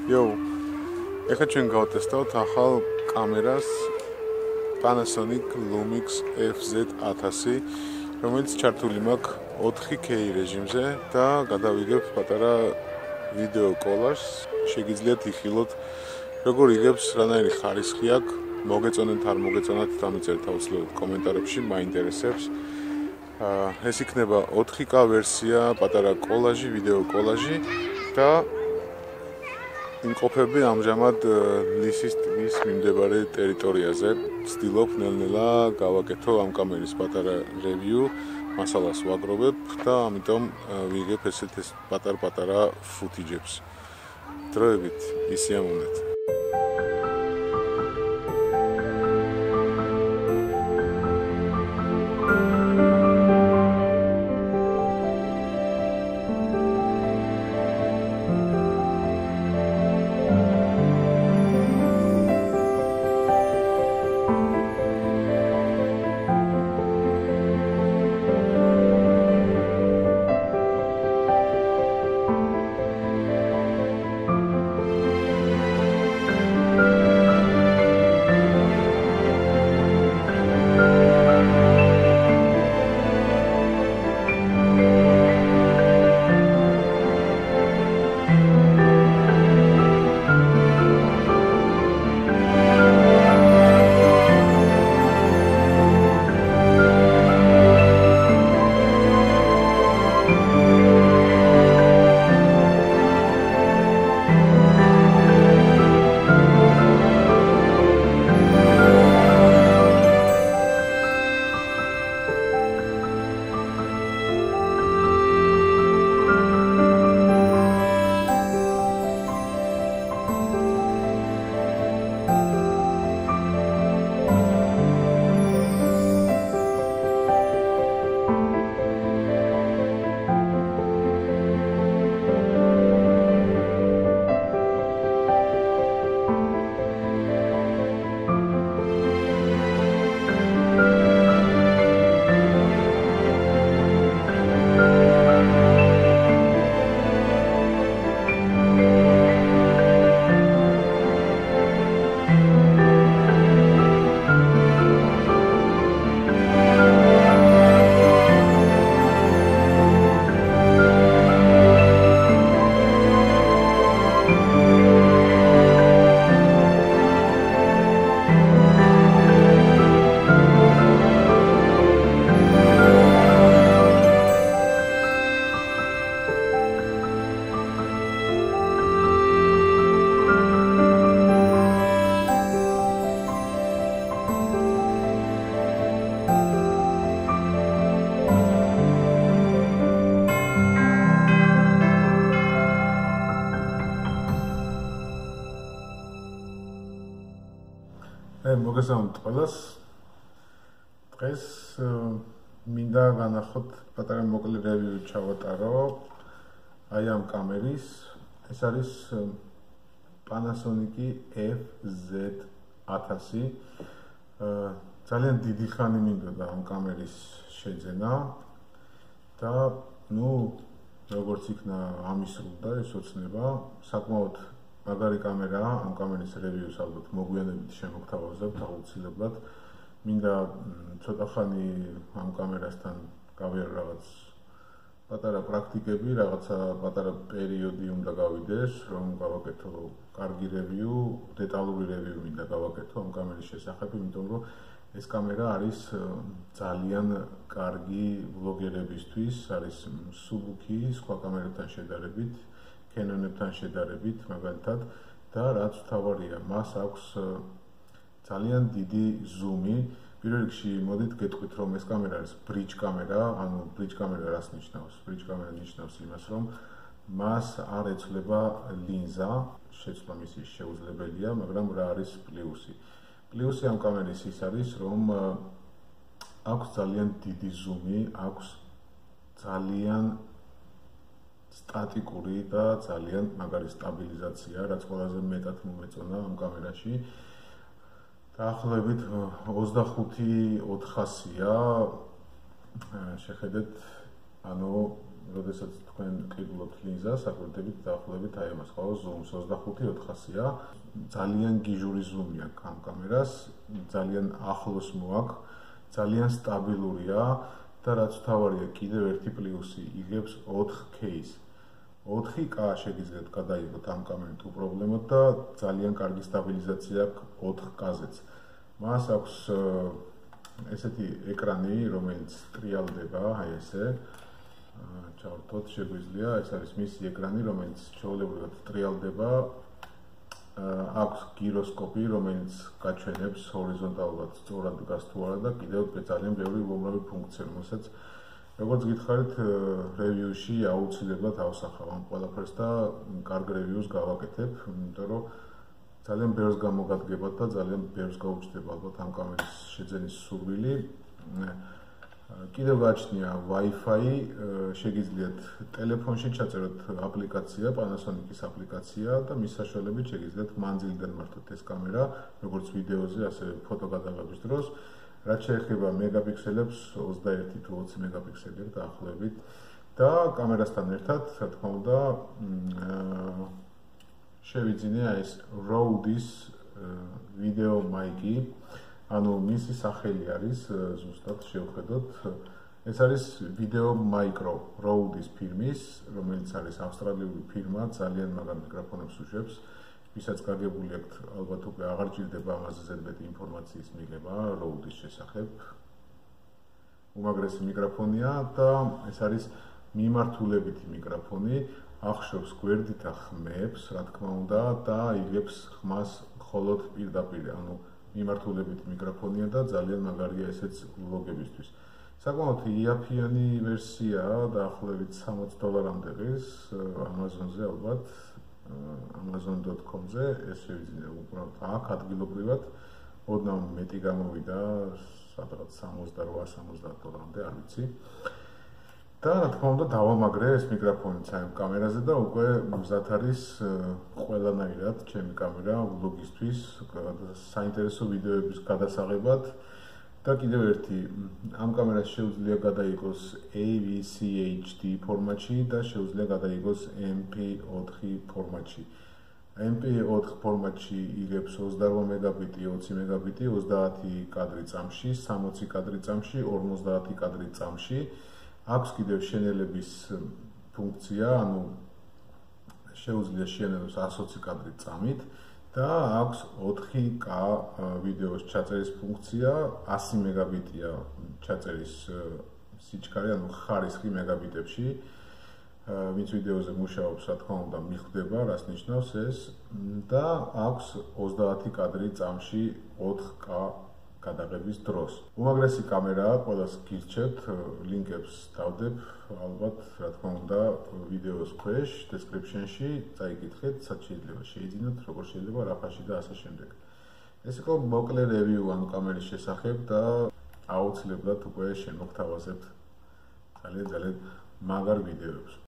Yo, ეხლა ჩვენ გავტესტავთ ახალ კამერას Panasonic Lumix FZ1000, რომელიც ჩართული მაქვს 4K რეჟიმზე და გადავიგებ პატარა ვიდეო კოლაჟს. შეგიძლიათ იხილოთ, როგორ იგებს, რანაირი ხარისხი აქვს, მოგეწონეთ არ მოგეწონათ, დამიწერეთ აუცილებლად კომენტარებში, მაინტერესებს. ეს იქნება 4K ვერსია, პატარა კოლაჟი, ვიდეო კოლაჟი და იმყოფები ამჟამად ლისის ტბის მიმდებარე ტერიტორიაზე. ვცდილობ ნელ-ნელა გავაკეთო ამ კამერის პატარა რევიუ, მასალას ვაგროვებ და ამიტომ ვიგებ ესეთ პატარ-პატარა ფუტიჯებს. დროებით ისიამოვნეთ. მოგესალმებით ყველას. დღეს მინდა განახოთ პატარა მოკლე რევიუ ჩავატარო აი ამ კამერის. ეს არის Panasonic FZ1000. ძალიან დიდი ხანი მინდოდა ამ კამერის შეძენა და როგორც იქნა ამისრულდა ეს ოცნება, საკმაოდ მაგარი კამერაა. ამ კამერის რევიუს ალბათ მოგვიანებით შემოგთავაზებთ აუცილებლად. მინდა ცოტა ხანი ამ კამერასთან გავიარო რაღაც პატარა პრაქტიკები, რაღაცა პატარა პერიოდი უნდა გავიდეს, რომ გავაკეთო კარგი რევიუ, დეტალური რევიუ მინდა გავაკეთო ამ კამერის შესახებ, იმიტომ რომ ეს კამერა არის ძალიან კარგი ვლოგერებისთვის, არის მსუბუქი სხვა კამერებთან შედარებით. Canon-ებთან შედარებით, მაგალითად, და რაც თავარია, მას აქვს ძალიან დიდი ზუმი. პირველ რიგში მოდით გეტყვით, რომ ეს კამერა არის bridge კამერა, ანუ bridge კამერა რას ნიშნავს? Bridge კამერა ნიშნავს იმას, რომ მას არ ეცვლება ლინზა, შეცვლა მისი შეუძლებელია, მაგრამ რა არის პლუსი? პლუსი ამ კამერის ის არის, რომ აქვს ძალიან დიდი ზუმი, აქვს ძალიან სტატიკური და ძალიან მაგარი სტაბილიზაცია, რაც ყველაზე მეტად მომეწონა ამ კამერაში. დაახლოებით 25-400-ია. შეხედეთ, ანუ როდესაც თქვენ ყიდულობთ ლინზას, აკვირდებით დაახლოებით აი ამას, ხო, zoom-ს 25-400-ია. ძალიან გიჟური ზუმი აქვს ამ კამერას, ძალიან ახლოს მოაქვს, ძალიან სტაბილურია და რაც თავარია, კიდევ ერთი პლუსი, იღებს 4K-ს. 4K შეგიძლიათ გადაიღოთ ამ კამერით უპრობლემოდ და ძალიან კარგი სტაბილიზაცია აქვს 4K-ზეც. მას აქვს ესეთი ეკრანი, რომელიც ტრიალდება, აი ესე. ჩავთოთ, შეგვიძლია, ეს არის მისი ეკრანი, რომელიც ჩვეულებრივად ტრიალდება. აქვს გიროსკოპი, რომელიც გაჩვენებს ჰორიზონტალურად სწორად დგას თუ არა და კიდევ ძალიან ბევრი უამრავი ფუნქცია, რომელსაც როგორც გითხარით, რევიუში აუცილებლად ავსახავ ამ ყველაფერს და კარგ რევიუს გავაკეთებ, იმიტომ რომ ძალიან ბევრს გამოგადგებათ და ძალიან ბევრს გაუჩნდება ალბათ ამ კამერის შეძენის სურვილი. კიდევ გააჩნია Wi-Fi, შეგიძლიათ ტელეფონში ჩაწეროთ აპლიკაცია, Panasonic-ის აპლიკაცია და მის საშუალებით შეგიძლიათ მანძილიდან მართოთ ეს კამერა, როგორც ვიდეოზე, ასევე ფოტო გადაღების დროს. რაც შეეხება მეგაპიქსელებს, 21 თუ 20 მეგაპიქსელი დაახლოებით და კამერასთან ერთად, რა თქმა უნდა, შევიძინე ეს Rode-ის ვიდეო მაიკი, ანუ მისი სახელი არის ზუსტად შევხედოთ. ეს არის ვიდეო მაიკრო Rode-ის ფირმის, რომელიც არის ავსტრალიური ფირმა, ძალიან მაგარ მიკროფონებს უშვებს. ვისაც გაგებული აქვთ, ალბათ უკვე აღარ ჭირდება ამაზე ზედმეტი ინფორმაციის მიღება Rode-ის შესახებ. უმაგრესი მიკროფონია და ეს არის მიმართულებითი მიკროფონი, ახშობს გვერდით და ხმებს, რა თქმა უნდა, და იღებს ხმას მხოლოდ პირდაპირ, ანუ მიმართულებითი მიკროფონია და ძალიან მაგარია ესეც ვლოგებისთვის. საკმაოდ იაფიანი ვერსიაა, დაახლოებით $60-მდე ღირს Amazon-ზე ალბათ. Amazon.com-ზე ეს შევიძინე უბრალოდ აქ ადგილობრივად ოდნავ მეტი გამოვიდა სადღაც $68-70-მდე, არ ვიცი. და რა თქმა უნდა დავამაგრე ეს მიკროფონიც ამ კამერაზე და უკვე მზად არის ყველანაირად ჩემი კამერა ვლოგისთვის, საინტერესო ვიდეოების გადასაღებად. და კიდევ ერთი, ამ კამერას შეუძლია გადაიღოს AVC-HD ფორმატში და შეუძლია გადაიღოს MP4 ფორმატში. MP4 ფორმატში იღებს 28 მეგაბიტი, 20 მეგაბიტი, 30 კადრი წამში, 60 კადრი წამში, 50 კადრი წამში. აქვს კიდევ შენელების ფუნქცია, ანუ შეუძლია შეენელოს 120 კადრი წამით. და აქვს 4K ვიდეოს ჩაწერის ფუნქცია, 100 მეგაბიტია ჩაწერის სიჩქარე, ანუ ხარისხი მეგაბიტებში. ვინც ვიდეოზე მუშაობს, რა თქმა უნდა, მიხვდება, რას ნიშნავს ეს და აქვს 30 კადრი წამში 4K გადაღების დროს. უმაგრესი კამერაა, ყველას გირჩევთ, ლინკებს დავდებ, ალბათ, რა თქმა უნდა, ვიდეოს ქვეშ, description-ში, წაიკითხეთ, სად შეიძლება შეიძინოთ, როგორ შეიძლება, რაფაში და ასე შემდეგ. ეს იყო მოკლე რევიუ ამ კამერის შესახებ და აუცილებლად უკვე შემოგთავაზებთ ძალიან მაგარ ვიდეოებს.